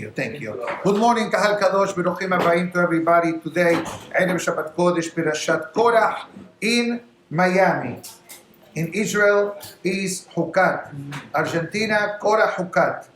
you, thank you. Good morning, Kahal Kadosh, Beruchim Abayim to everybody. Today, Erev Shabbat Kodesh, Parashat Korah in Miami. In Israel is Hukat. Argentina, Korah Hukat,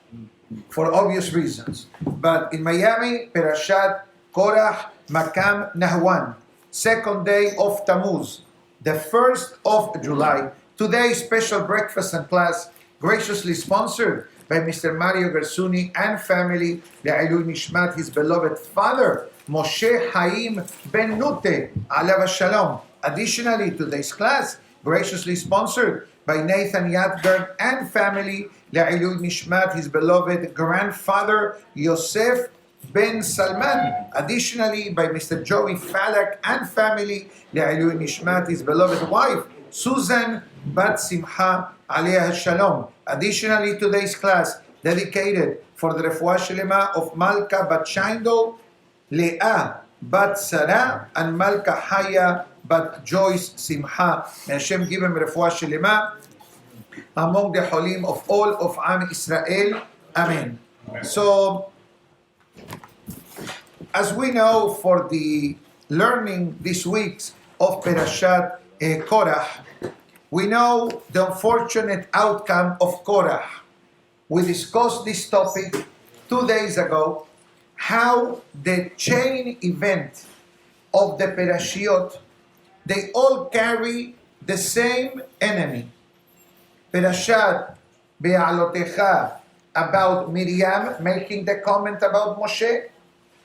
for obvious reasons. But in Miami, Parashat Korah Makam Nahwan, second day of Tammuz, the 1st of July. Today's special breakfast and class, graciously sponsored by Mr. Mario Gersuni and family, Le'ilui Nishmat, his beloved father, Moshe Haim Ben Nute, Alav Shalom. Additionally, today's class, graciously sponsored by Nathan Yadgar and family, Le'ilui Nishmat, his beloved grandfather, Yosef Ben Salman. Additionally, by Mr. Joey Falak and family, Le'ilui Nishmat, his beloved wife, Susan Bat Simcha Aliyah Shalom. Additionally, today's class dedicated for the Refuah Shelema of Malka Bat Shaindol, Leah Bat Sara, and Malka Haya Bat Joyce Simcha. May Hashem give him Refuah Shelema among the Holim of all of Am Israel. Amen. So, as we know, for the learning this week of Parashat Korah, we know the unfortunate outcome of Korah. We discussed this topic 2 days ago, how the chain event of the Parashiot, they all carry the same enemy. Parashat Be'alotecha, about Miriam making the comment about Moshe,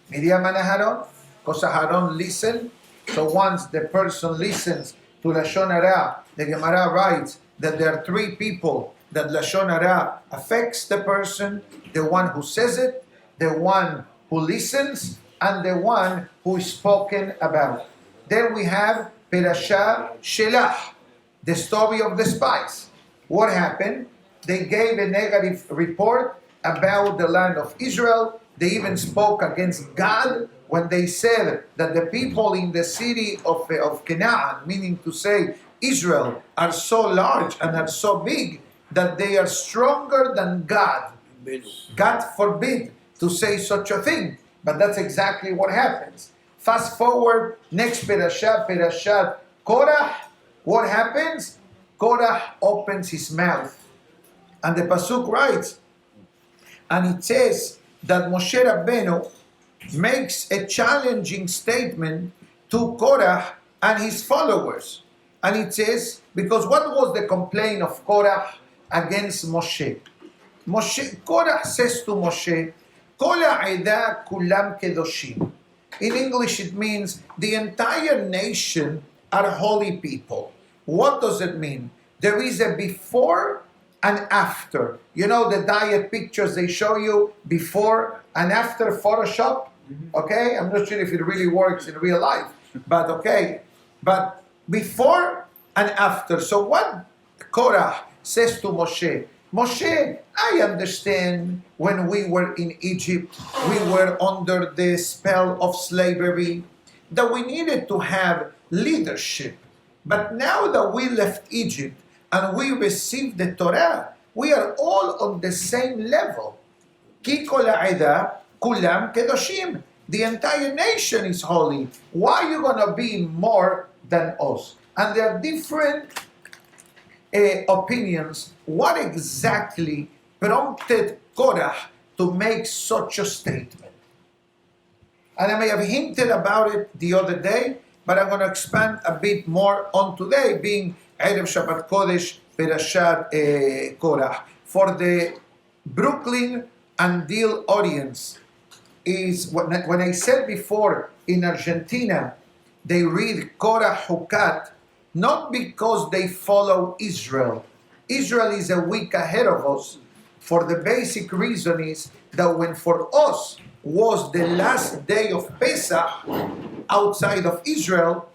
Miriam and Aharon, because Aharon listened. So once the person listens to Lashon Hara, the Gemara writes that there are 3 people that Lashon Hara affects the person: the one who says it, the one who listens, and the one who is spoken about. Then we have Parashat Shelach, the story of the spies. What happened? They gave a negative report about the land of Israel. They even spoke against God when they said that the people in the city of Canaan, meaning to say Israel, are so large and are so big that they are stronger than God. God forbid to say such a thing, but that's exactly what happens. Fast forward, next Parashat Korah, what happens? Korah opens his mouth, and the Pasuk writes, and it says that Moshe Rabbeinu makes a challenging statement to Korah and his followers. And it says, because what was the complaint of Korah against Moshe? Korah says to Moshe, Kol ha'eda kulam kedoshim. In English it means the entire nation are holy people. What does it mean? There is a before and after. You know the diet pictures they show you before and after Photoshop? Okay, I'm not sure if it really works in real life, but okay. But before and after. So what Korah says to Moshe, Moshe, I understand when we were in Egypt, we were under the spell of slavery, that we needed to have leadership. But now that we left Egypt and we received the Torah, we are all on the same level. Ki kol ha'eda kulam kedoshim. The entire nation is holy. Why are you going to be more than us? And there are different opinions. What exactly prompted Korah to make such a statement? And I may have hinted about it the other day, but I'm going to expand a bit more on today, being Erev Shabbat Kodesh Parashat Korah. For the Brooklyn and Deal audience, is when I said before in Argentina, they read Korah Hukat, not because they follow Israel. Israel is a week ahead of us, for the basic reason is that when for us was the last day of Pesach outside of Israel,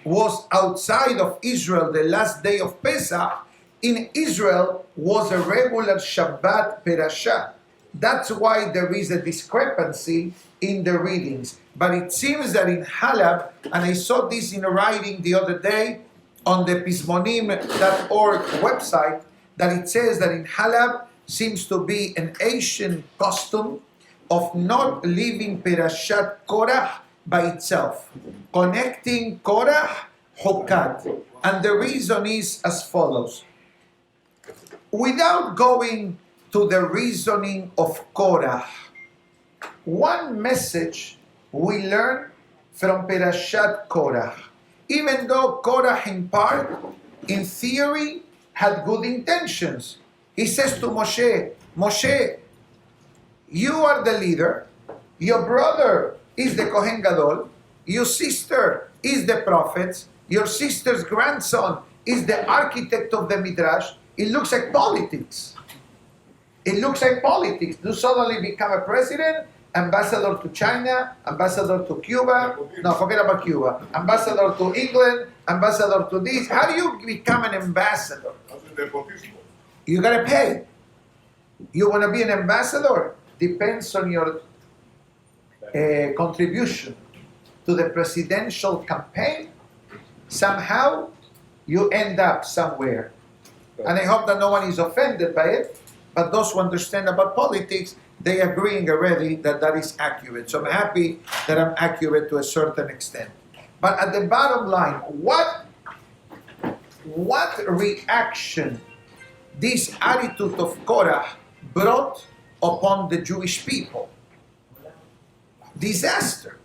was outside of Israel the last day of Pesach, in Israel was a regular Shabbat Parashah. That's why there is a discrepancy in the readings. But it seems that in Halab, and I saw this in a writing the other day on the pismonim.org website, that it says that in Halab seems to be an Asian custom of not leaving Perashat Korah by itself, connecting Korah, Hukat. And the reason is as follows. Without going to the reasoning of Korah, one message we learn from Perashat Korah, even though Korah in part, in theory, had good intentions. He says to Moshe, Moshe, you are the leader, your brother is the Kohen Gadol, your sister is the prophet, your sister's grandson is the architect of the Midrash. It looks like politics. It looks like politics. You suddenly become a president, ambassador to China, ambassador to Cuba. No, forget about Cuba. Ambassador to England, ambassador to this. How do you become an ambassador? You gotta pay. You wanna be an ambassador? Depends on your contribution to the presidential campaign. Somehow you end up somewhere. And I hope that no one is offended by it, but those who understand about politics, they agreeing already that that is accurate. So I'm happy that I'm accurate to a certain extent. But at the bottom line, what reaction this attitude of Korah brought upon the Jewish people? Disaster.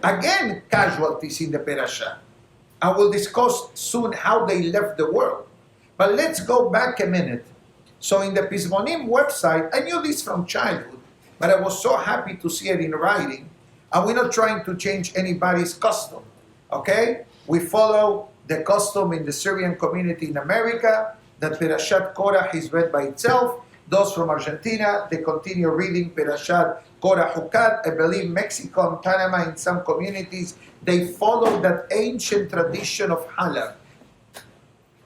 Again, casualties in the parasha. I will discuss soon how they left the world. But let's go back a minute. So in the Pizmonim website, I knew this from childhood, but I was so happy to see it in writing. And we're not trying to change anybody's custom, okay? We follow the custom in the Syrian community in America, that Perashat Korah is read by itself. Those from Argentina, they continue reading Perashat Korah Hukat. I believe Mexico and Panama, in some communities, they follow that ancient tradition of Halab.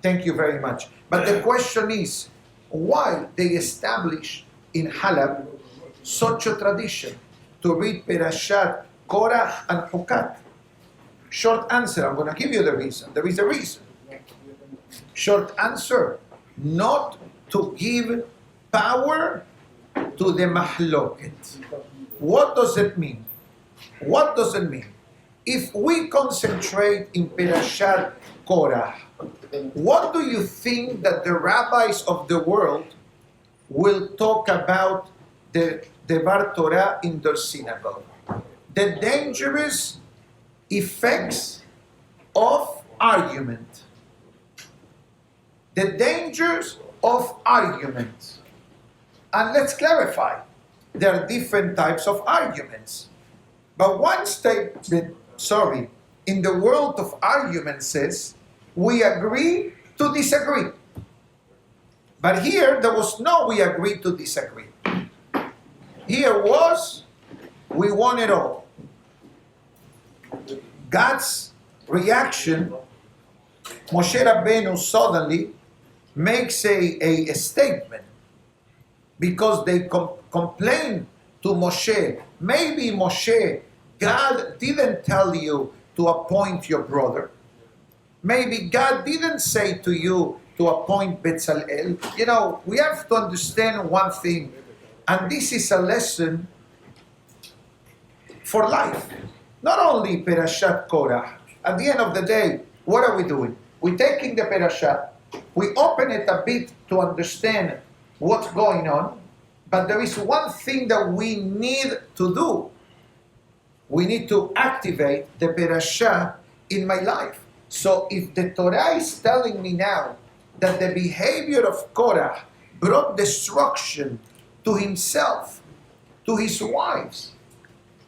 Thank you very much. But the question is, why they established in Halab such a tradition to read Perashat Korah and Hukat? Short answer, I'm going to give you the reason. There is a reason. Short answer, not to give power to the mahloket. What does it mean? What does it mean? If we concentrate in Perashat Korah, what do you think that the rabbis of the world will talk about the Devar Torah in their synagogue? The dangerous effects of argument. The dangers of argument. And let's clarify, there are different types of arguments. But one statement, in the world of argument says, we agree to disagree. But here, there was no we agree to disagree. Here was, we want it all. God's reaction, Moshe Rabbeinu suddenly makes a statement because they complain to Moshe. Maybe Moshe, God didn't tell you to appoint your brother. Maybe God didn't say to you to appoint Bezalel. You know, we have to understand one thing, and this is a lesson for life. Not only Perashat Korah. At the end of the day, what are we doing? We're taking the Perashat, we open it a bit to understand what's going on, but there is one thing that we need to do. We need to activate the Perashat in my life. So if the Torah is telling me now that the behavior of Korah brought destruction to himself, to his wives,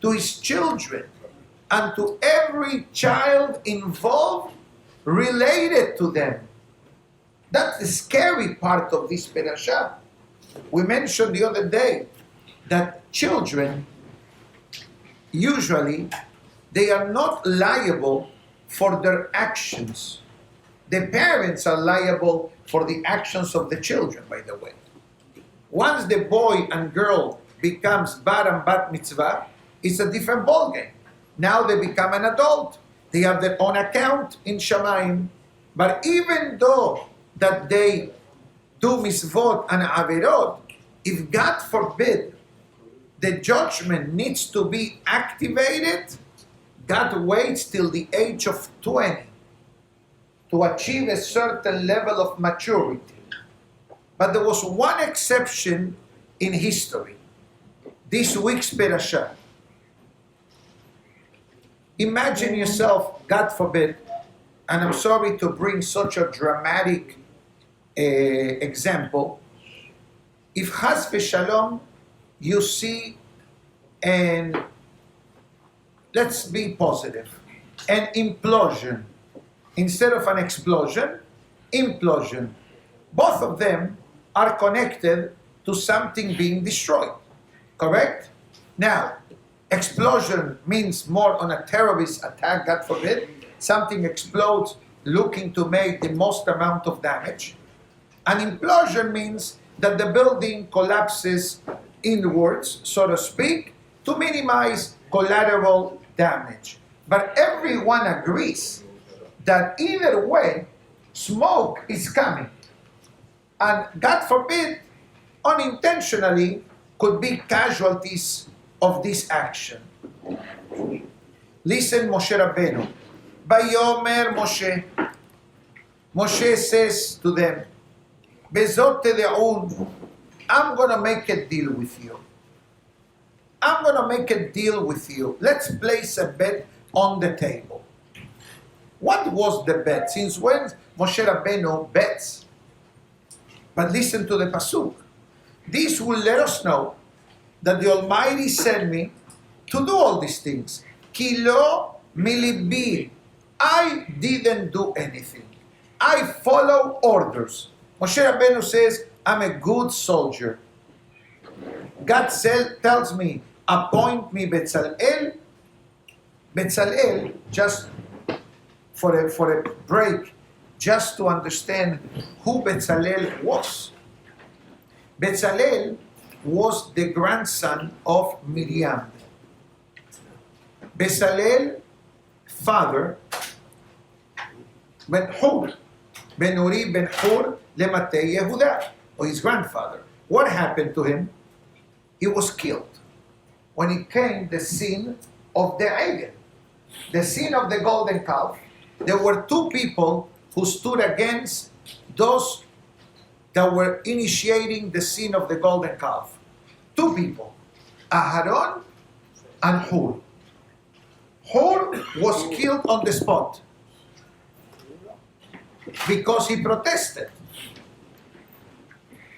to his children, and to every child involved related to them. That's the scary part of this parasha. We mentioned the other day that children, usually, they are not liable for their actions. The parents are liable for the actions of the children, by the way. Once the boy and girl becomes bar and bat mitzvah, it's a different ballgame. Now they become an adult. They have their own account in Shamayim. But even though that they do misvot and averot, if God forbid the judgment needs to be activated, God waits till the age of 20 to achieve a certain level of maturity. But there was one exception in history. This week's parasha. Imagine yourself, God forbid, and I'm sorry to bring such a dramatic example, if Chas v'Shalom you see, and let's be positive, an implosion instead of an explosion, implosion. Both of them are connected to something being destroyed, correct? Now, explosion means more on a terrorist attack, God forbid. Something explodes looking to make the most amount of damage. An implosion means that the building collapses inwards, so to speak, to minimize collateral damage. But everyone agrees that either way, smoke is coming. And God forbid, unintentionally, could be casualties of this action. Listen, Moshe Rabbeinu. Vayomer Moshe. Moshe says to them, Bezot tede'un, I'm going to make a deal with you. I'm going to make a deal with you. Let's place a bet on the table. What was the bet? Since when Moshe Rabbeinu bets? But listen to the pasuk. This will let us know that the Almighty sent me to do all these things. Kilo milibi. I didn't do anything. I follow orders. Moshe Rabbeinu says, I'm a good soldier. God tells me, appoint me Betzalel. Betzalel, just for a break, just to understand who Betzalel was. Betzalel was the grandson of Miriam. Betzalel, father, Ben Hur, Ben Uri, Ben Hur, Lematei Yehuda, or his grandfather. What happened to him? He was killed when it came the sin of the Egel, the sin of the golden calf. There were two people who stood against those that were initiating the sin of the golden calf. Two people, Aharon and Hur. Hur was killed on the spot because he protested.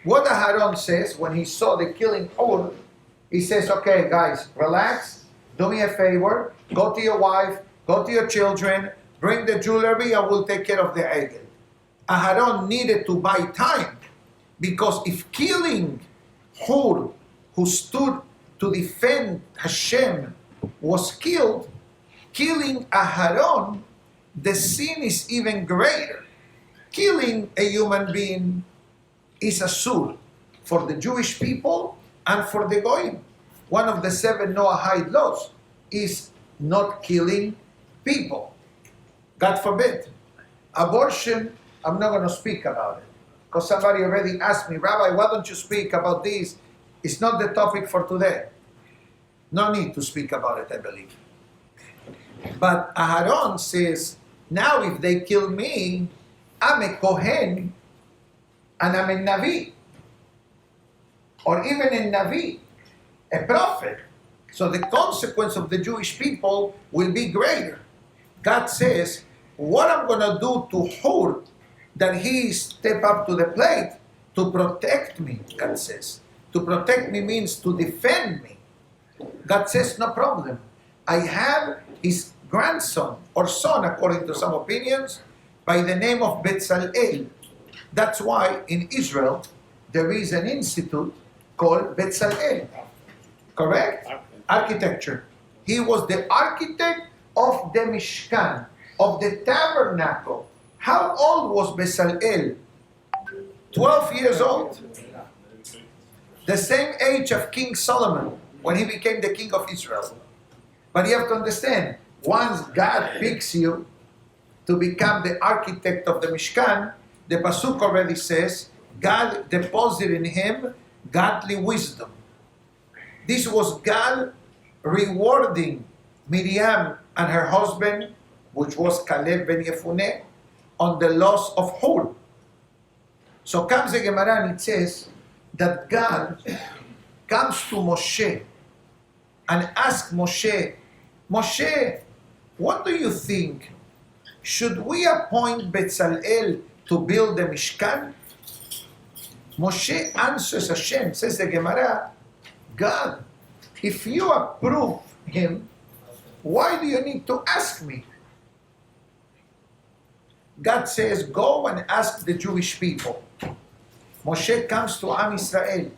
What Aharon says when he saw the killing Hur, he says, okay guys, relax, do me a favor, go to your wife, go to your children, bring the jewelry, I will take care of the Egel. Aharon needed to buy time, because if killing Hur, who stood to defend Hashem, was killed, killing Aharon, the sin is even greater. Killing a human being is a sur for the Jewish people and for the Goyim. One of the 7 Noahide laws is not killing people. God forbid. Abortion, I'm not going to speak about it, because somebody already asked me, Rabbi, why don't you speak about this? It's not the topic for today. No need to speak about it, I believe. But Aharon says, now if they kill me, I'm a Kohen and I'm a Navi, or even a Navi, a prophet. So the consequence of the Jewish people will be greater. God says, what I'm going to do to Hur, that he step up to the plate to protect me, God says. To protect me means to defend me. God says, no problem. I have his grandson, or son, according to some opinions, by the name of Betzalel. That's why in Israel there is an institute called Betzalel. Correct? Architecture. He was the architect of the Mishkan, of the tabernacle. How old was Betzalel? 12 years old. The same age of King Solomon when he became the king of Israel. But you have to understand, once God picks you to become the architect of the Mishkan, the Pasuk already says, God deposited in him godly wisdom. This was God rewarding Miriam and her husband, which was Caleb ben Yefuneh, on the loss of Hur. So comes the Gemara and it says that God comes to Moshe and asks Moshe, Moshe, what do you think? Should we appoint Bezalel to build the Mishkan? Moshe answers Hashem, says the Gemara, God, if you approve him, why do you need to ask me? God says, go and ask the Jewish people. Moshe comes to Am Israel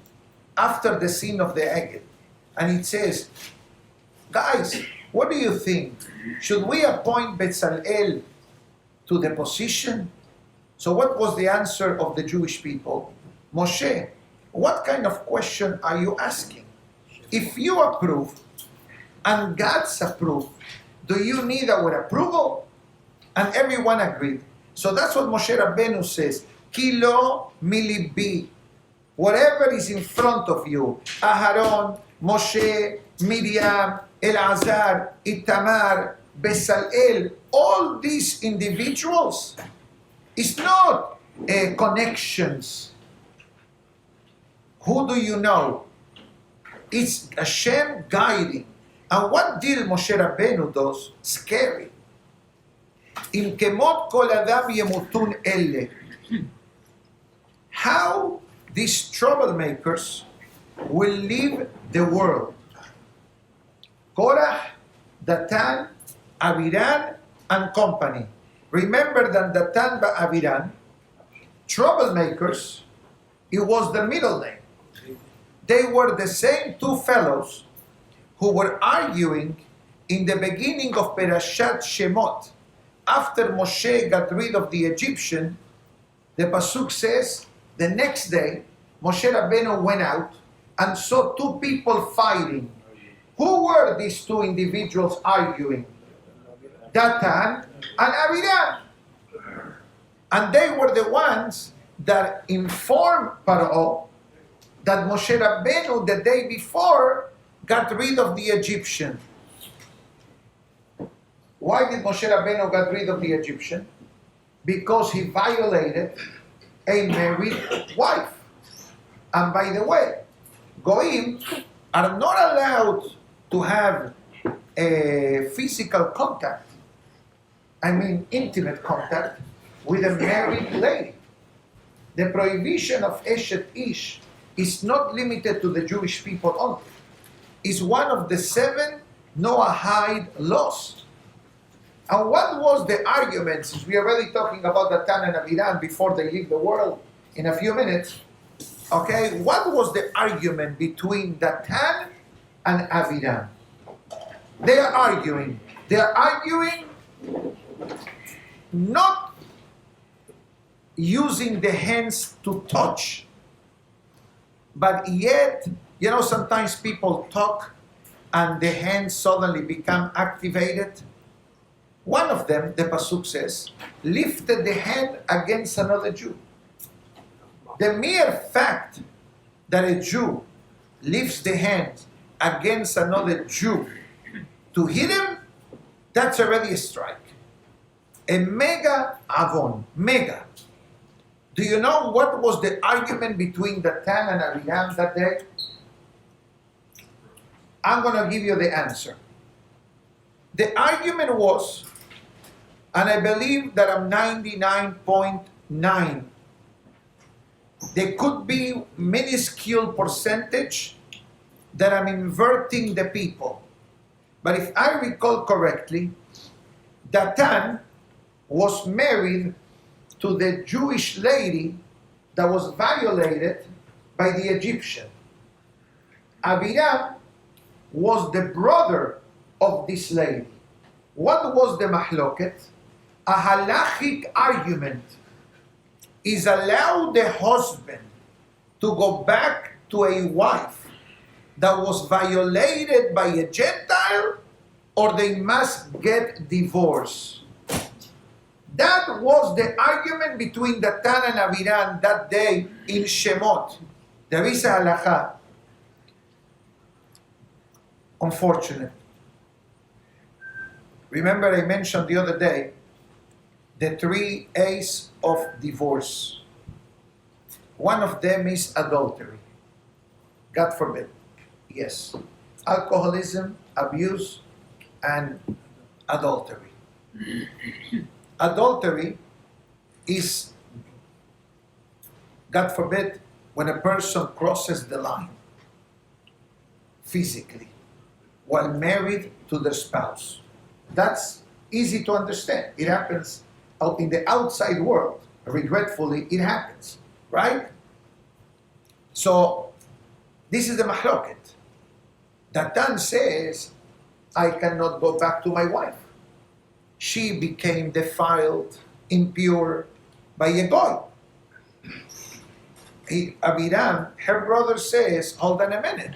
after the sin of the Eged, and it says, guys, what do you think? Should we appoint Bezalel to the position? So what was the answer of the Jewish people? Moshe, what kind of question are you asking? If you approve and God's approved, do you need our approval? And everyone agreed. So that's what Moshe Rabbeinu says. Kilo milibi. Whatever is in front of you, Aharon, Moshe, Miriam, Elazar, Itamar, Bezalel, all these individuals, it's not connections. Who do you know? It's Hashem guiding. And what did Moshe Rabbeinu does? Scary. In kemot kol adam yemutun elle. How these troublemakers will leave the world. Korah, Datan, Abiram, and company. Remember that Datan Abiram, troublemakers, it was the middle name. They were the same two fellows who were arguing in the beginning of Perashat Shemot. After Moshe got rid of the Egyptian, the Pasuk says, the next day, Moshe Rabbeinu went out and saw two people fighting. Who were these two individuals arguing? Datan and Abiram. And they were the ones that informed Paro that Moshe Rabbeinu the day before got rid of the Egyptian. Why did Moshe Rabbeinu got rid of the Egyptian? Because he violated a married wife. And by the way, Goyim are not allowed to have a physical contact, I mean intimate contact, with a married lady. The prohibition of Eshet Ish is not limited to the Jewish people only. It's one of the 7 Noahide laws. And what was the argument, since we are already talking about Datan and Abiram before they leave the world in a few minutes, okay, what was the argument between Datan and Abiram? They are arguing not using the hands to touch, but yet, you know, sometimes people talk and the hands suddenly become activated. One of them, the Pasuk says, lifted the hand against another Jew. The mere fact that a Jew lifts the hand against another Jew to hit him, that's already a strike. A mega avon, mega. Do you know what was the argument between Datan and Abiram that day? I'm going to give you the answer. The argument was, and I believe that I'm 99.9, there could be minuscule percentage that I'm inverting the people. But if I recall correctly, Datan was married to the Jewish lady that was violated by the Egyptian. Abiram was the brother of this lady. What was the mahloket? A halachic argument is allow the husband to go back to a wife that was violated by a Gentile, or they must get divorced. That was the argument between Datan and Abiram that day in Shemot. There is a halacha. Unfortunate. Remember I mentioned the other day the 3 A's of divorce. One of them is adultery. God forbid. Yes. Alcoholism, abuse, and adultery. Adultery is, God forbid, when a person crosses the line physically while married to their spouse. That's easy to understand. It happens out in the outside world. Regretfully, it happens, right? So, this is the mahloket. Datan says, I cannot go back to my wife. She became defiled, impure by a goy. Abiram, her brother says, hold on a minute.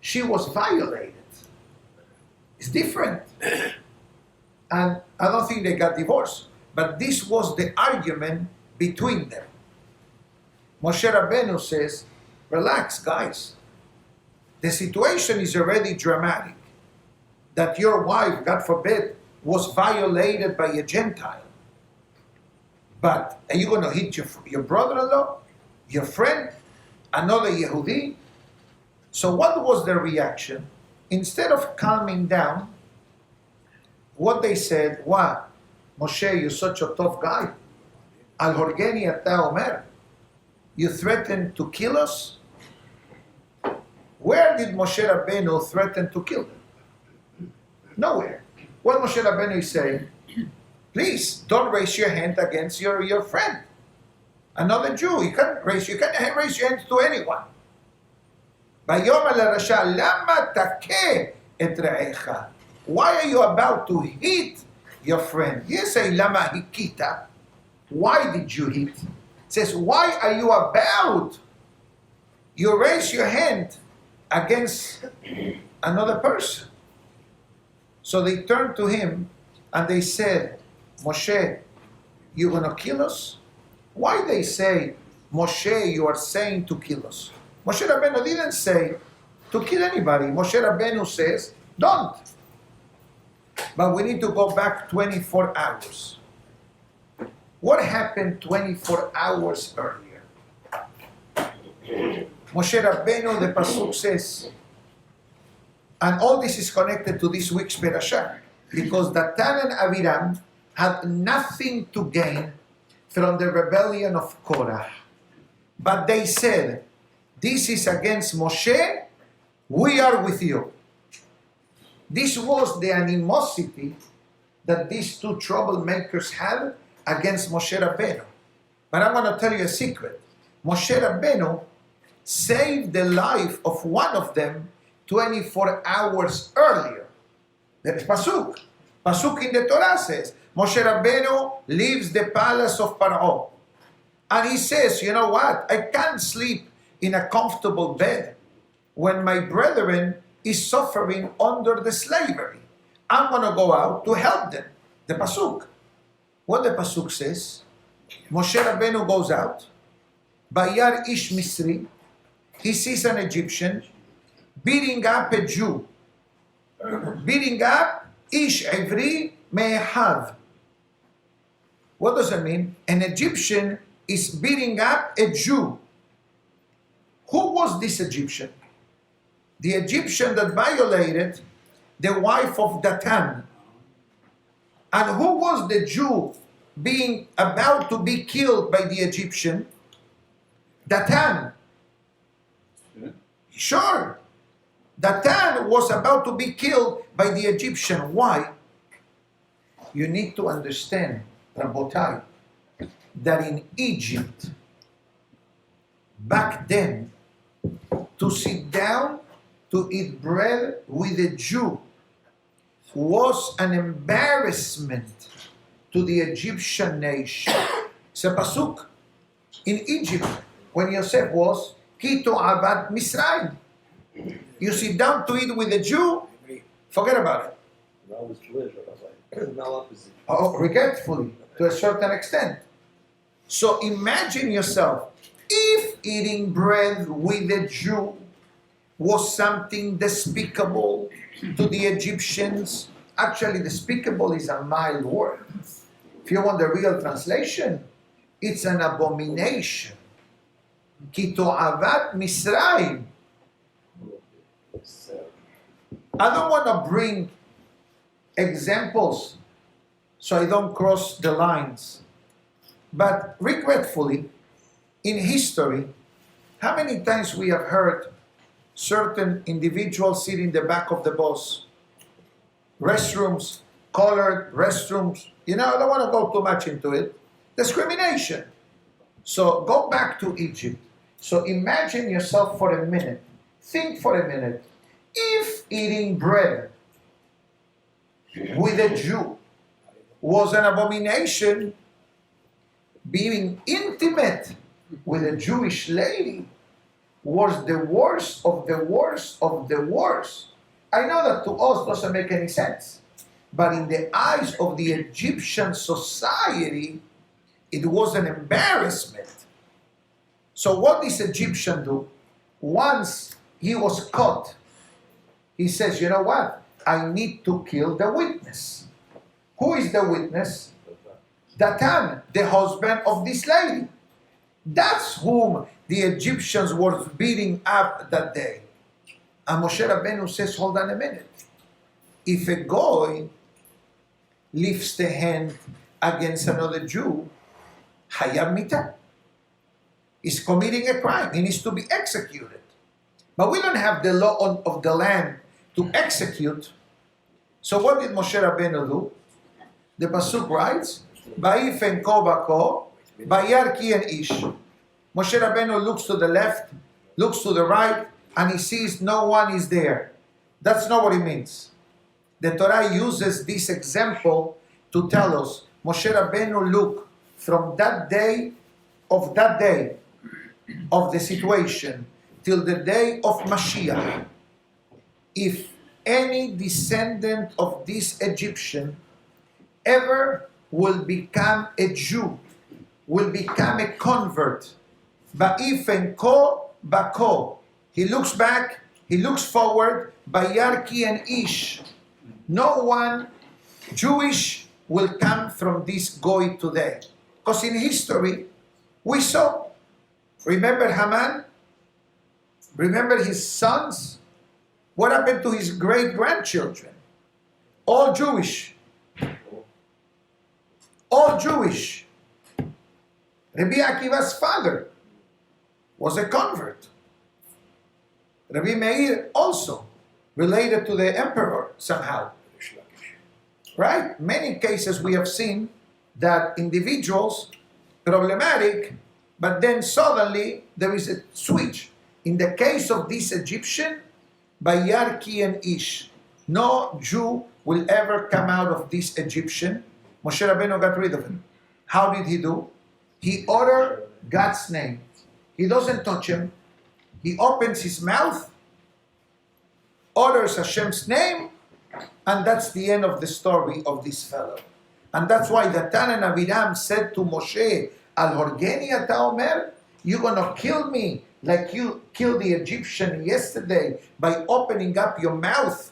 She was violated. It's different. And I don't think they got divorced. But this was the argument between them. Moshe Rabbeinu says, relax, guys. The situation is already dramatic. That your wife, God forbid, was violated by a Gentile. But are you going to hit your brother-in-law, your friend, another Yehudi? So what was their reaction? Instead of calming down, what they said, wow, Moshe, you're such a tough guy. Al horgeni ata omer. You threatened to kill us? Where did Moshe Rabbeinu threaten to kill them? Nowhere. What Moshe Rabbeinu is saying, please don't raise your hand against your friend. Another Jew, you can't raise your hand to anyone. Vayomer l'rasha, lama takeh et re'echa. Why are you about to hit your friend? You say, lama hikita. Why did you hit? It says, why are you about? You raise your hand against another person. So they turned to him and they said, Moshe, you're going to kill us? Why they say, Moshe, you are saying to kill us? Moshe Rabbeinu didn't say to kill anybody. Moshe Rabbeinu says, don't. But we need to go back 24 hours. What happened 24 hours earlier? Moshe Rabbeinu, the Pasuk says, and all this is connected to this week's parasha, because Datan and Abiram had nothing to gain from the rebellion of Korah. But they said, this is against Moshe, we are with you. This was the animosity that these two troublemakers had against Moshe Rabbeinu. But I'm going to tell you a secret. Moshe Rabbeinu saved the life of one of them 24 hours earlier. That is Pasuk. Pasuk in the Torah says, Moshe Rabbeinu leaves the palace of Paro. And he says, you know what? I can't sleep in a comfortable bed when my brethren is suffering under the slavery. I'm going to go out to help them. The Pasuk. What the Pasuk says, Moshe Rabbeinu goes out, Bayar Ish Misri, he sees an Egyptian beating up a Jew, beating up Ish Ivri Me'ehav. What does that mean? An Egyptian is beating up a Jew. Who was this Egyptian? The Egyptian that violated the wife of Datan. And who was the Jew being about to be killed by the Egyptian? Datan. Sure. Datan was about to be killed by the Egyptian. Why? You need to understand, Rabotai, that in Egypt, back then, to sit down to eat bread with a Jew was an embarrassment to the Egyptian nation. It's a pasuk. In Egypt, when Yosef was, Kito Abad Misraim. You sit down to eat with a Jew, forget about it. Now it's Jewish, not opposite. Oh, regretfully. to a certain extent. So imagine yourself, if eating bread with a Jew was something despicable to the Egyptians. Actually, despicable is a mild word. If you want the real translation, it's an abomination. Ki to'avat Misraim. I don't want to bring examples so I don't cross the lines. But regretfully, in history, how many times we have heard certain individuals sit in the back of the bus, restrooms, colored restrooms. I don't want to go too much into it. Discrimination. So go back to Egypt. So imagine yourself for a minute. Think for a minute. If eating bread with a Jew was an abomination, being intimate with a Jewish lady was the worst of the worst of the worst. I know that to us doesn't make any sense, but in the eyes of the Egyptian society, it was an embarrassment. So what this Egyptian do? Once he was caught, he says, you know what? I need to kill the witness. Who is the witness? Datan, the husband of this lady. That's whom the Egyptians were beating up that day. And Moshe Rabbeinu says, hold on a minute. If a goy lifts the hand against another Jew, hayab mitah. He's committing a crime. He needs to be executed. But we don't have the law of the land to execute. So what did Moshe Rabbeinu do? The Pasuk writes, Ba'ifen ko bako, Bayar ki en ish. Moshe Rabbeinu looks to the left, looks to the right, and he sees no one is there. That's not what it means. The Torah uses this example to tell us, Moshe Rabbeinu looked from that day of the situation till the day of Mashiach. If any descendant of this Egyptian ever will become a Jew, will become a convert, Ba'ifen ko bako. He looks back, he looks forward, Bayarki and Ish. No one Jewish will come from this goy today. Because in history, we saw, remember Haman? Remember his sons? What happened to his great-grandchildren? All Jewish. All Jewish. Rabbi Akiva's father was a convert. Rabbi Meir also related to the emperor somehow. Right? Many cases we have seen that individuals, problematic, but then suddenly there is a switch. In the case of this Egyptian, Bayarki and Ish, no Jew will ever come out of this Egyptian. Moshe Rabbeinu got rid of him. How did he do? He uttered God's name. He doesn't touch him. He opens his mouth, utters Hashem's name, and that's the end of the story of this fellow. And that's why Datan Abiram said to Moshe, Al Horgeni ata omer, you're going to kill me like you killed the Egyptian yesterday by opening up your mouth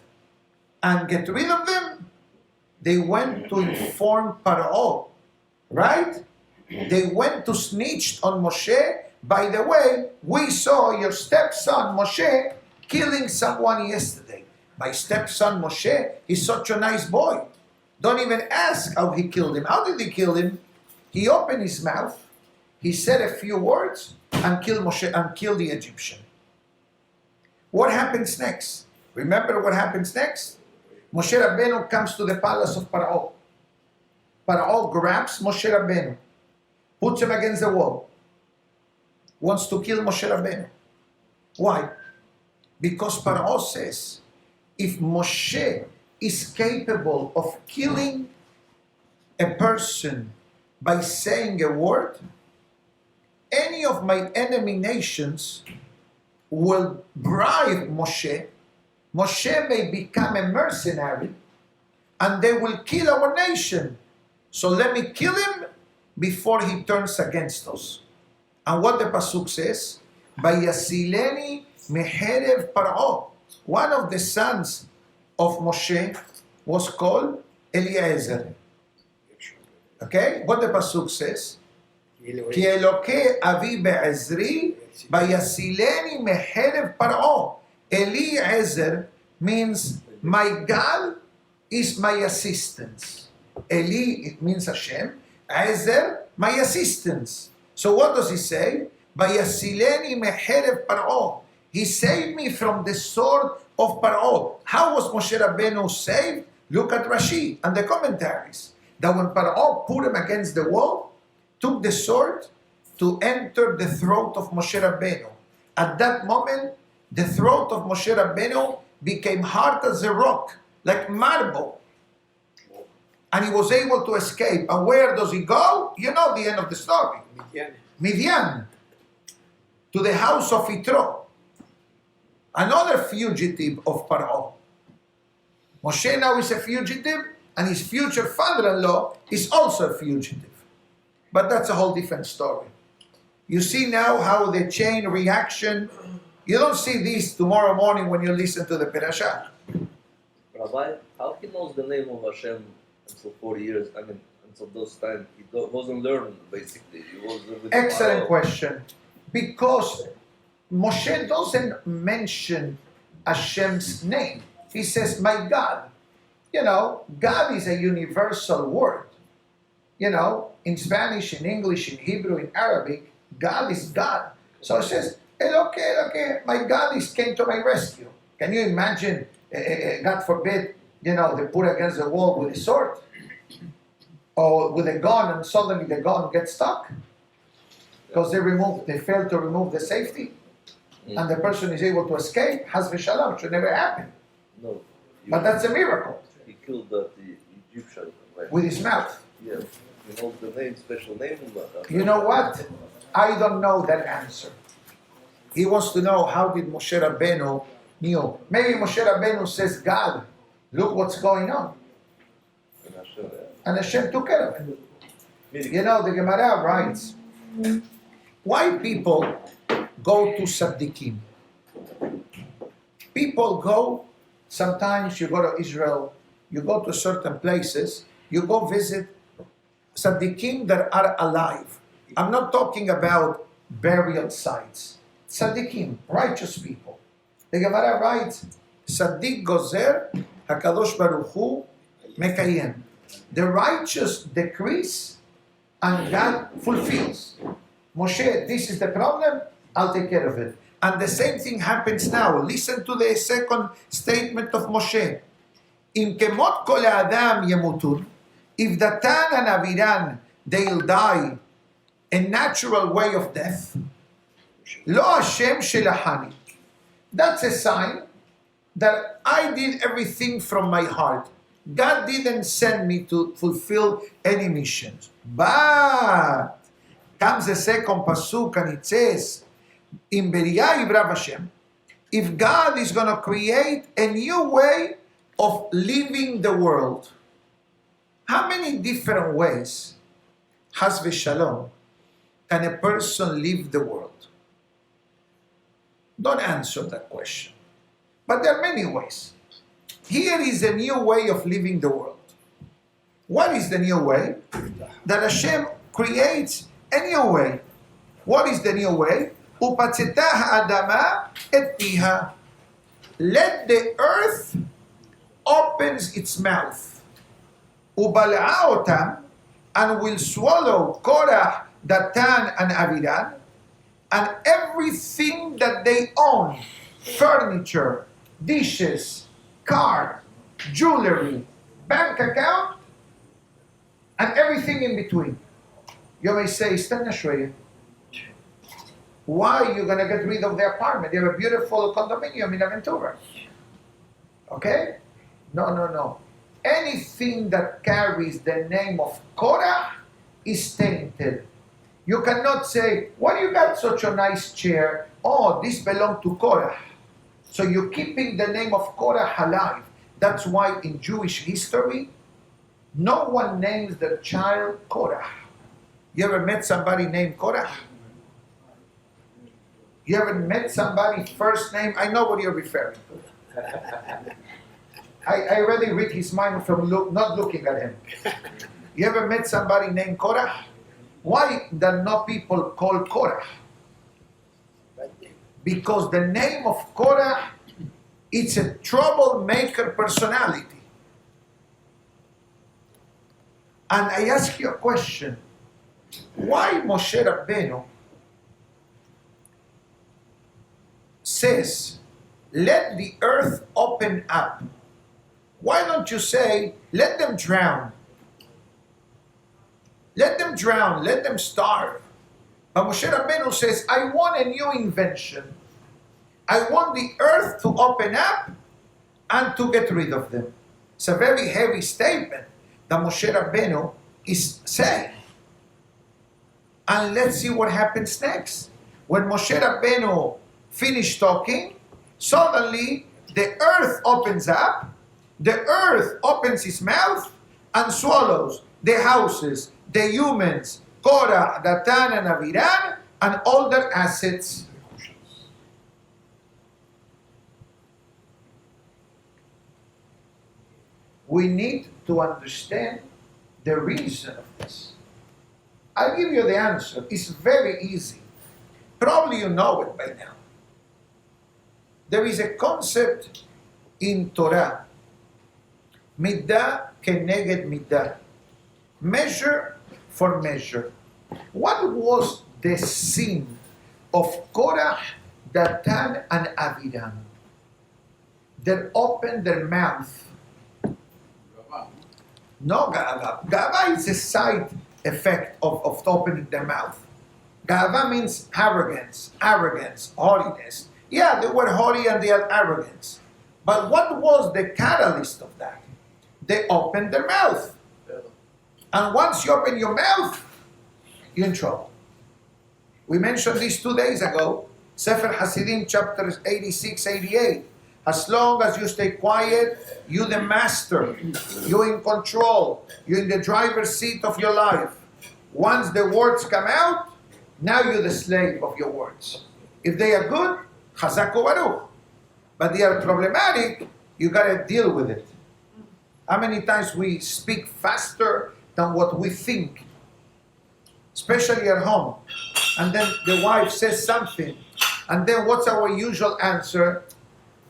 and get rid of them? They went to inform Paro, right? They went to snitch on Moshe. By the way, we saw your stepson Moshe killing someone yesterday. My stepson Moshe is such a nice boy. Don't even ask how he killed him. How did he kill him? He opened his mouth, he said a few words, and killed Moshe and killed the Egyptian. What happens next? Remember what happens next? Moshe Rabbeinu comes to the palace of Paro. Paro grabs Moshe Rabbeinu, puts him against the wall, wants to kill Moshe Rabbeinu. Why? Because Paro says, if Moshe is capable of killing a person by saying a word, any of my enemy nations will bribe Moshe. Moshe may become a mercenary and they will kill our nation. So let me kill him before he turns against us. And what the pasuk says, Vayasileni meherev Paro. One of the sons of Moshe was called Eliezer. Okay? What the pasuk says? Ki Eloke avi be'ezri vayasileni meherev Paro. Eliezer means my God is my assistance. Eli, it means Hashem. Ezer, my assistance. So what does he say? Vayasileni meherev Paro. He saved me from the sword of Paro. How was Moshe Rabbeinu saved? Look at Rashi and the commentaries. That when Paro put him against the wall, took the sword to enter the throat of Moshe Rabbeinu. At that moment, the throat of Moshe Rabbeinu became hard as a rock, like marble. And he was able to escape. And where does he go? You know the end of the story. Midian. To the house of Yitro. Another fugitive of Paro. Moshe now is a fugitive, and his future father-in-law is also a fugitive. But that's a whole different story. You see now how the chain reaction, you don't see this tomorrow morning when you listen to the parasha. Rabbi, how he knows the name of Hashem until 40 years? I mean, until those times, he wasn't learning, basically. He was with Excellent question. Because Moshe doesn't mention Hashem's name. He says, my God. You know, God is a universal word. You know, in Spanish, in English, in Hebrew, in Arabic, God is God. So it says, okay, my God came to my rescue. Can you imagine, God forbid, you know, they put against the wall with a sword or with a gun, and suddenly the gun gets stuck because they failed to remove the safety, and the person is able to escape. Has v'shalom, should never happen. No. But that's a miracle. He killed the Egyptian. Right? With his mouth. Yeah. You know the name, special name about that. You know what? I don't know that answer. He wants to know how did Moshe Rabbeinu knew. Maybe Moshe Rabbeinu says, God, look what's going on. And Hashem took care of it. You know, the Gemara writes, why people go to Tzaddikim? People go, sometimes you go to Israel, you go to certain places, you go visit Tzaddikim that are alive. I'm not talking about burial sites. Tzaddikim, righteous people. The Gemara writes, Tzaddik gozer, HaKadosh Baruch Hu mekayem. The righteous decrease and God fulfills. Moshe, this is the problem, I'll take care of it. And the same thing happens now. Listen to the second statement of Moshe. Im kemot kol adam yemutun. If Datan and Abiram, they'll die a natural way of death, lo Hashem shelachani. That's a sign that I did everything from my heart. God didn't send me to fulfill any missions. But comes the second pasuk and it says, in Beria Ibrav Hashem, if God is going to create a new way of living the world, how many different ways, has v'shalom, can a person live the world? Don't answer that question. But there are many ways. Here is a new way of living the world. What is the new way? That Hashem creates a new way. What is the new way? Upatzeta ha'adama et piha. Let the earth opens its mouth. Ubala'a otam, and will swallow Korah, Datan, and Abiram, and everything that they own, furniture, dishes, car, jewelry, bank account, and everything in between. You may say, Stana Shreya, why are you going to get rid of the apartment? You have a beautiful condominium in Aventura. Okay? No. Anything that carries the name of Korah is tainted. You cannot say, why you got such a nice chair? Oh, this belonged to Korah. So you're keeping the name of Korah alive. That's why in Jewish history, No one names their child Korah. You ever met somebody named Korah? You ever met somebody first name? I know what you're referring to. I already read his mind from not looking at him. You ever met somebody named Korah? Why do not people call Korah? Because the name of Korah, it's a troublemaker personality. And I ask you a question. Why Moshe Rabbeinu says, let the earth open up? Why don't you say, let them drown? Let them drown, let them starve. But Moshe Rabbeinu says, I want a new invention. I want the earth to open up and to get rid of them. It's a very heavy statement that Moshe Rabbeinu is saying. And let's see what happens next. When Moshe Rabbeinu finished talking, suddenly the earth opens up, the earth opens its mouth and swallows the houses, the humans, Korah, Datan, and Abiram, and all their assets. We need to understand the reason of this. I'll give you the answer. It's very easy. Probably you know it by now. There is a concept in Torah, midah keneged midah, measure for measure. What was the sin of Korah, Datan, and Abiram? They opened their mouth. No ga'ava. Ga'ava is a side effect of opening their mouth. Ga'ava means arrogance, haughtiness. Yeah, they were haughty and they had arrogance. But what was the catalyst of that? They opened their mouth. And once you open your mouth, you're in trouble. We mentioned this 2 days ago, Sefer Hasidim, chapters 86, 88. As long as you stay quiet, you're the master. You're in control. You're in the driver's seat of your life. Once the words come out, now you're the slave of your words. If they are good, chazak u'baruch. But they are problematic, you got to deal with it. How many times we speak faster than what we think? Especially at home. And then the wife says something. And then what's our usual answer?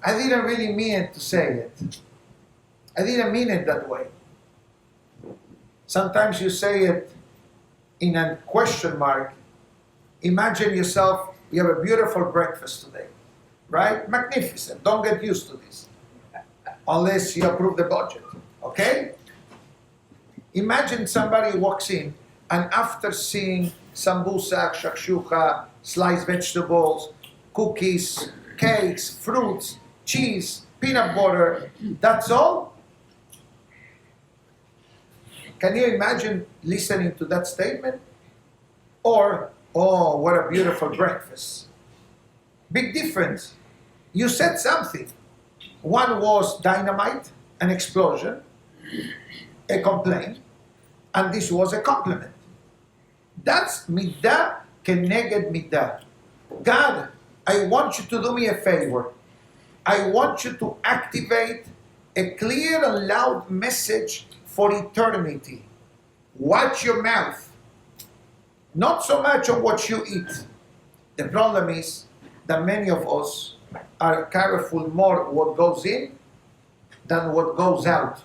I didn't really mean it to say it. I didn't mean it that way. Sometimes you say it in a question mark. Imagine yourself, you have a beautiful breakfast today, right? Magnificent. Don't get used to this. Unless you approve the budget, okay? Imagine somebody walks in and after seeing sambusa, shakshuka, sliced vegetables, cookies, cakes, fruits, cheese, peanut butter, that's all? Can you imagine listening to that statement? Or, oh, what a beautiful breakfast. Big difference. You said something. One was dynamite, an explosion, a complaint, and this was a compliment. That's midah keneged midah. God, I want you to do me a favor. I want you to activate a clear and loud message for eternity. Watch your mouth. Not so much on what you eat. The problem is that many of us are careful more what goes in than what goes out.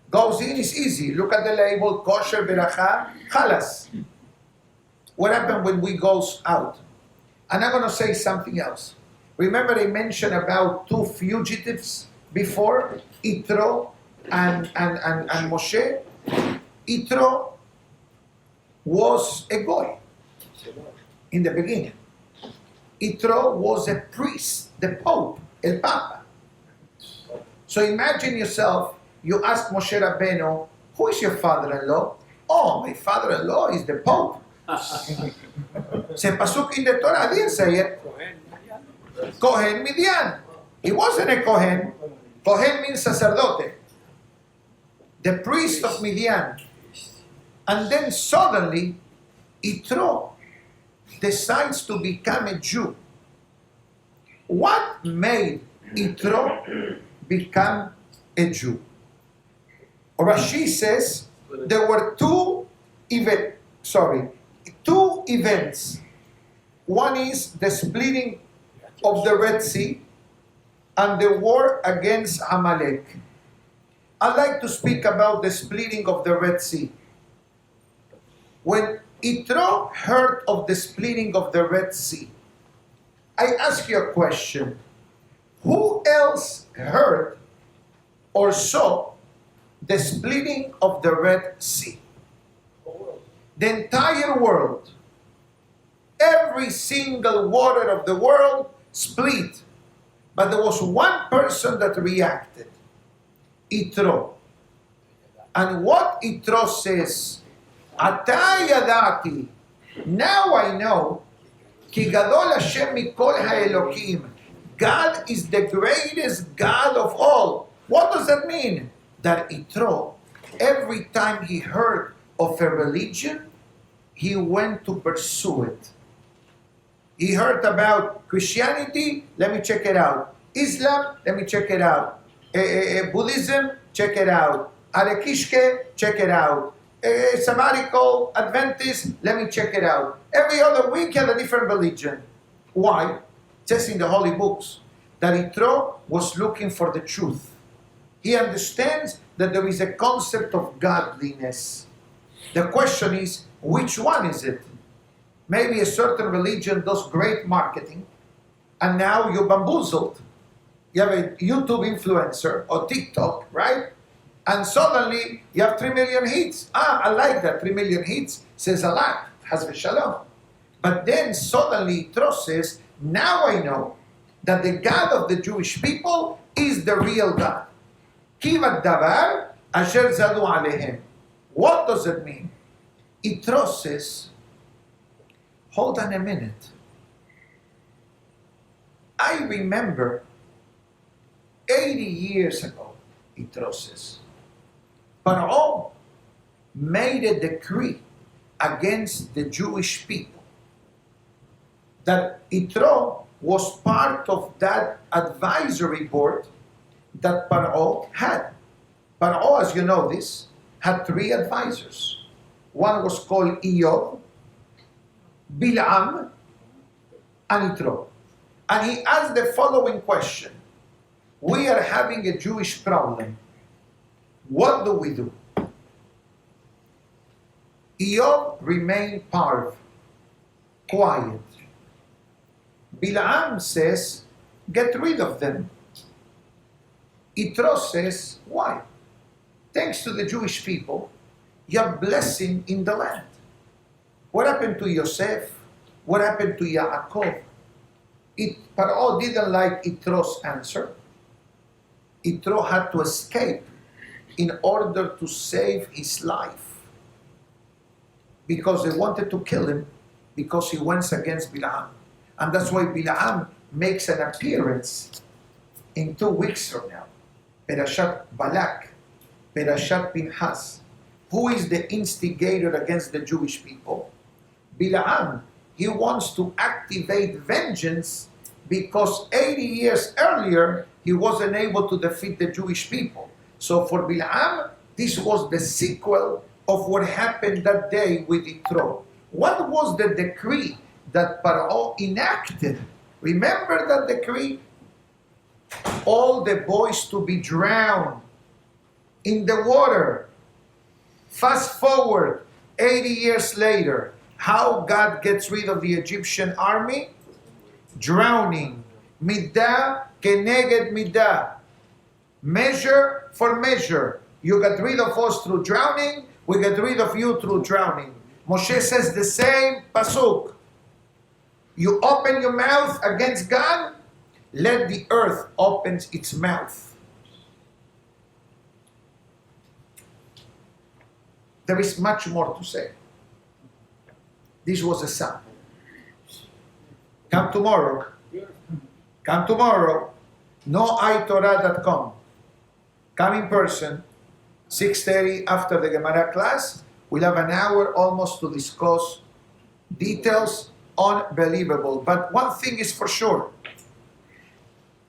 Goes in is easy. Look at the label, kosher, beracha, chalas. What happened when we goes out? And I'm going to say something else. Remember I mentioned about two fugitives before, Yitro and Moshe? Yitro was a goy in the beginning. Yitro was a priest, the Pope, El Papa. So imagine yourself, you ask Moshe Rabbeinu, who is your father-in-law? Oh, my father-in-law is the Pope. Se pasuk in the Torah didn't say it. Kohen Midian. He wasn't a Kohen. Kohen means sacerdote. the priest of Midian. And then suddenly, Yitro decides to become a Jew. What made Yitro become a Jew? Rashi says there were two events. One is the splitting of the Red Sea and the war against Amalek. I'd like to speak about the splitting of the Red Sea. When Yitro heard of the splitting of the Red Sea, I ask you a question. Who else heard or saw the splitting of the Red Sea? The entire world. Every single water of the world split. But there was one person that reacted. Yitro. And what Yitro says, Ata yadati, now I know, ki gadol Hashem mikol ha'elokim, God is the greatest God of all. What does that mean? That Yitro, every time he heard of a religion, he went to pursue it. He heard about Christianity, let me check it out. Islam, let me check it out. Buddhism, check it out. Arekishke, check it out. Sabbatical, Adventist, let me check it out. Every other week he had a different religion. Why? It says in the holy books that Yitro was looking for the truth. He understands that there is a concept of godliness. The question is, which one is it? Maybe a certain religion does great marketing, and now you're bamboozled. You have a YouTube influencer or TikTok, right? And suddenly you have 3 million hits. I like that. 3 million hits says a lot. Has v'shalom. But then suddenly Yitro says, now I know that the God of the Jewish people is the real God. Kivat davar asher zadu alehem. What does it mean? Yitro says, hold on a minute. I remember 80 years ago, Yitro says, Paro made a decree against the Jewish people. That Yitro was part of that advisory board that Paro had. Paro, as you know this, had 3 advisors. One was called Eob, Bilam, and Yitro. And he asked the following question. We are having a Jewish problem. What do we do? Eob remained parv, quiet. Bilam says, get rid of them. Yitro says, why? Thanks to the Jewish people, you have blessing in the land. What happened to Yosef? What happened to Yaakov? Paro didn't like Yitro's answer. Yitro had to escape in order to save his life. Because they wanted to kill him because he went against Bilam. And that's why Bilam makes an appearance in 2 weeks from now. Perashat Balak, Perashat Pinhas. Who is the instigator against the Jewish people? Bilam. He wants to activate vengeance because 80 years earlier, he wasn't able to defeat the Jewish people. So for Bilam, this was the sequel of what happened that day with Yitro. What was the decree that Paro enacted? Remember that decree? All the boys to be drowned in the water. Fast forward 80 years later, how God gets rid of the Egyptian army? Drowning. Midah keneged midah. Measure for measure. You got rid of us through drowning, we get rid of you through drowning. Moshe says the same pasuk. You open your mouth against God, let the earth open its mouth. There is much more to say. This was a sample. Come tomorrow. Come tomorrow. noitorah.com. Come in person. 6:30 after the Gemara class, we'll have an hour almost to discuss details. Unbelievable. But one thing is for sure.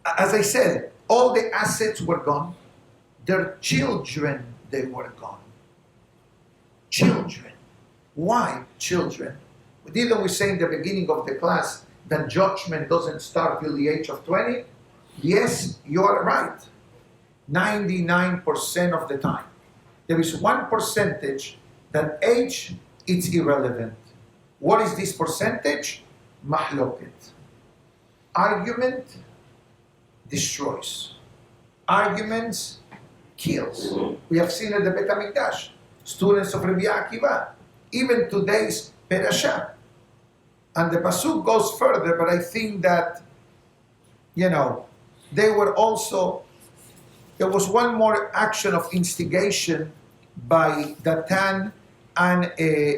As I said, all the assets were gone. Their children, they were gone. Children. Why children? Didn't we say in the beginning of the class that judgment doesn't start till the age of 20? Yes, you are right. 99% of the time. There is one percentage that age is irrelevant. What is this percentage? Mahloket. Argument destroys. Arguments kills. We have seen at the Bet HaMikdash, students of Rabbi Akiva, even today's Perashah. And the Pasuk goes further, but I think that, they were also, there was one more action of instigation by Datan and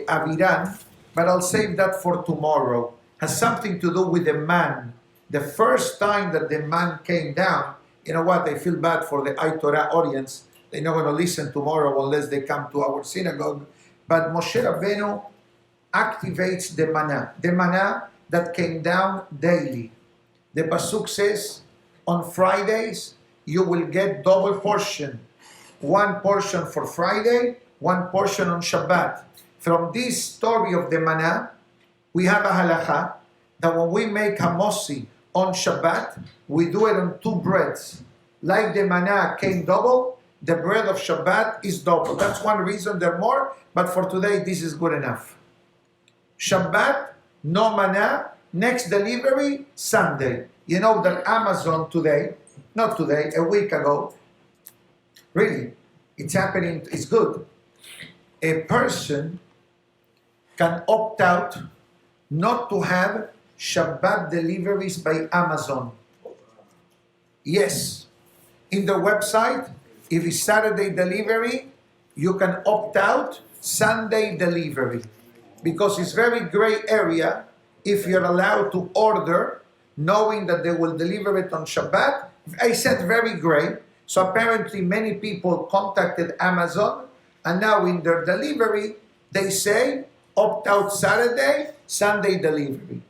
Abiram, but I'll save that for tomorrow. Has something to do with the man. The first time that the man came down, you know what, I feel bad for the Torah audience. They're not going to listen tomorrow unless they come to our synagogue. But Moshe Rabbeinu activates the manna that came down daily. The Pasuk says, on Fridays, you will get double portion. One portion for Friday, one portion on Shabbat. From this story of the manna, we have a halacha that when we make hamosi on Shabbat, we do it on 2 breads. Like the manna came double, the bread of Shabbat is double. That's one reason there are more, but for today, this is good enough. Shabbat, no manna, next delivery, Sunday. You know that Amazon today, not today, a week ago, really, it's happening, it's good. A person can opt out not to have Shabbat deliveries by Amazon. Yes. In the website, if it's Saturday delivery, you can opt out Sunday delivery. Because it's very gray area if you're allowed to order knowing that they will deliver it on Shabbat. I said very gray. So apparently many people contacted Amazon and now in their delivery, they say opt out Saturday, Sunday delivery.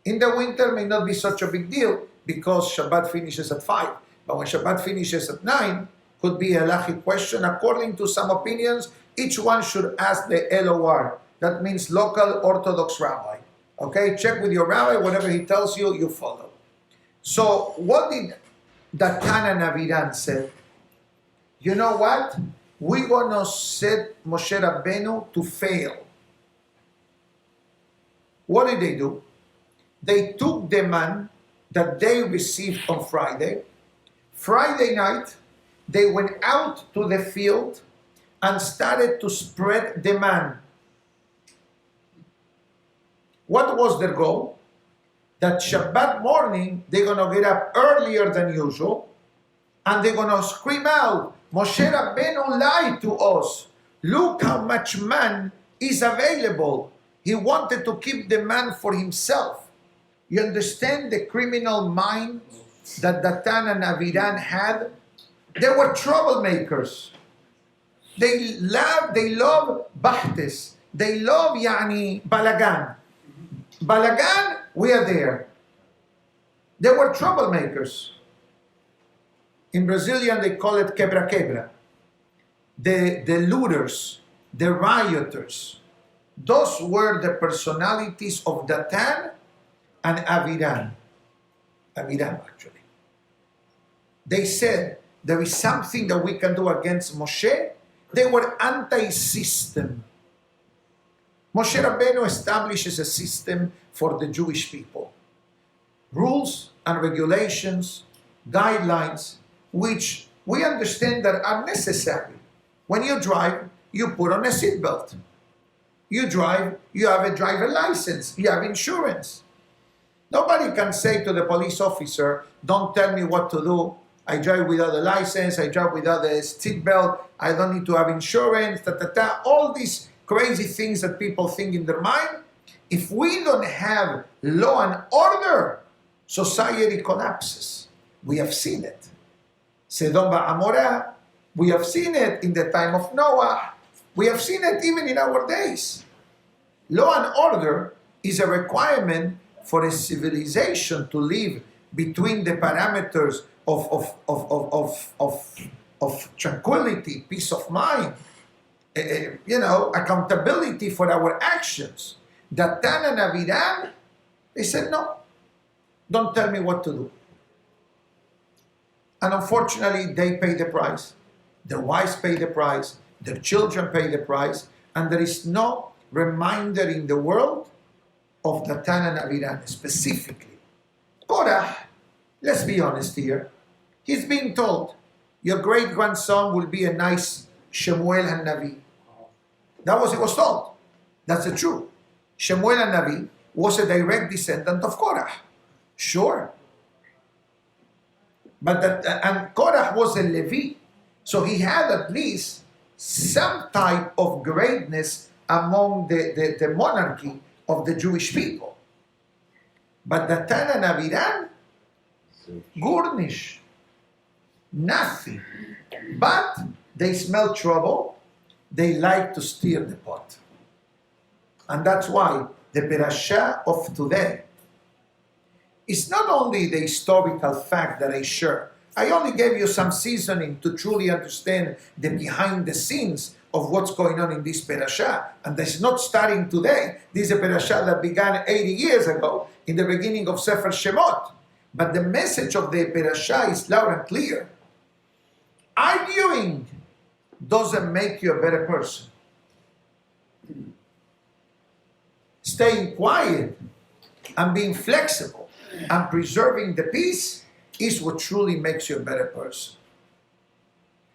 In the winter may not be such a big deal because Shabbat finishes at 5. But when Shabbat finishes at 9, could be a halachic question. According to some opinions, each one should ask the LOR. That means local Orthodox rabbi. Okay, check with your rabbi, whatever he tells you, you follow. So what did Datan Abiram say? You know what? We're going to set Moshe Rabbeinu to fail. What did they do? They took the man that they received on Friday. Friday night, they went out to the field and started to spread the man. What was their goal? That Shabbat morning, they're going to get up earlier than usual and they're going to scream out, Moshe Rabbeinu lied to us. Look how much man is available. He wanted to keep the man for himself. You understand the criminal mind that Datan and Abiram had? They were troublemakers. They love bahtes. They love balagan. Balagan, we are there. They were troublemakers. In Brazilian, they call it quebra-quebra. The looters, the rioters. Those were the personalities of Datan and Abiram. Abiram, actually. They said, there is something that we can do against Moshe. They were anti-system. Moshe Rabbeinu establishes a system for the Jewish people. Rules and regulations, guidelines, which we understand that are necessary. When you drive, you put on a seatbelt. You drive, you have a driver license, you have insurance. Nobody can say to the police officer, don't tell me what to do. I drive without a license, I drive without a seatbelt, I don't need to have insurance, all these crazy things that people think in their mind. If we don't have law and order, society collapses. We have seen it. Sodom Amorah, We have seen it in the time of Noah. We have seen it even in our days. Law and order is a requirement for a civilization to live between the parameters of tranquility, peace of mind, accountability for our actions. Datan and Abiram, they said, no, don't tell me what to do. And unfortunately, they pay the price. Their wives pay the price. Their children pay the price. And there is no reminder in the world of Datan and Abiram specifically. Korah, let's be honest here. He's being told, your great-grandson will be a nice Shmuel and Navi. That was he was told. That's the truth. Shmuel and Navi was a direct descendant of Korah. Sure. And Korah was a Levi. So he had at least some type of greatness among the monarchy of the Jewish people. But Datan and Abiram, Gurnish, nothing. But they smell trouble. They like to stir the pot. And that's why the parasha of today is not only the historical fact that I share. I only gave you some seasoning to truly understand the behind the scenes of what's going on in this parasha. And this is not starting today. This is a parasha that began 80 years ago in the beginning of Sefer Shemot. But the message of the parasha is loud and clear. Arguing doesn't make you a better person. Staying quiet and being flexible and preserving the peace is what truly makes you a better person.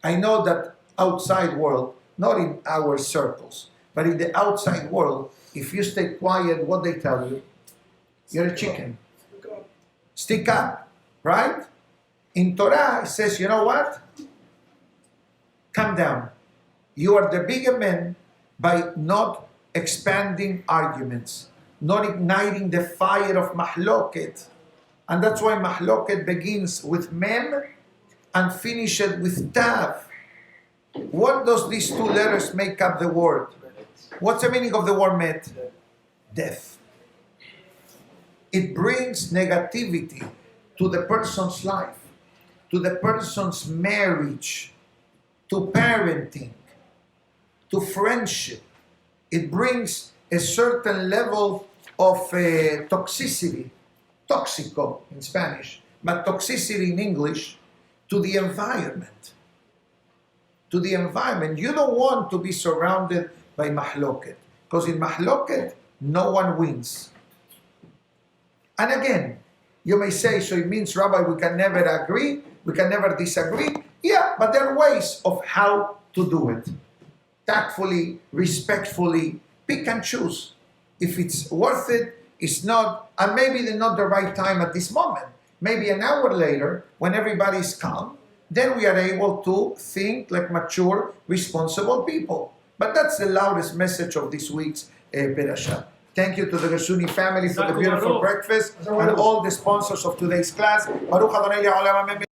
I know that outside world, not in our circles, but in the outside world, if you stay quiet, what they tell you? You're a chicken. Stick up, right? In Torah, it says, you know what? Calm down. You are the bigger man by not expanding arguments, not igniting the fire of mahloket. And that's why mahloket begins with mem and finishes with tav. What does these two letters make up the word? What's the meaning of the word met? Death. It brings negativity to the person's life, to the person's marriage, to parenting, to friendship. It brings a certain level of toxicity, toxico in Spanish, but toxicity in English, to the environment. To the environment. You don't want to be surrounded by mahloket, because in mahloket, no one wins. And again, you may say, so it means, Rabbi, we can never agree, we can never disagree. Yeah, but there are ways of how to do it. Tactfully, respectfully, pick and choose. If it's worth it, it's not, and maybe they're not the right time at this moment. Maybe an hour later, when everybody's calm, then we are able to think like mature, responsible people. But that's the loudest message of this week's parasha. Thank you to the Gersuni family for the beautiful breakfast and all the sponsors of today's class. Baruch Adonai Le'olam Amen.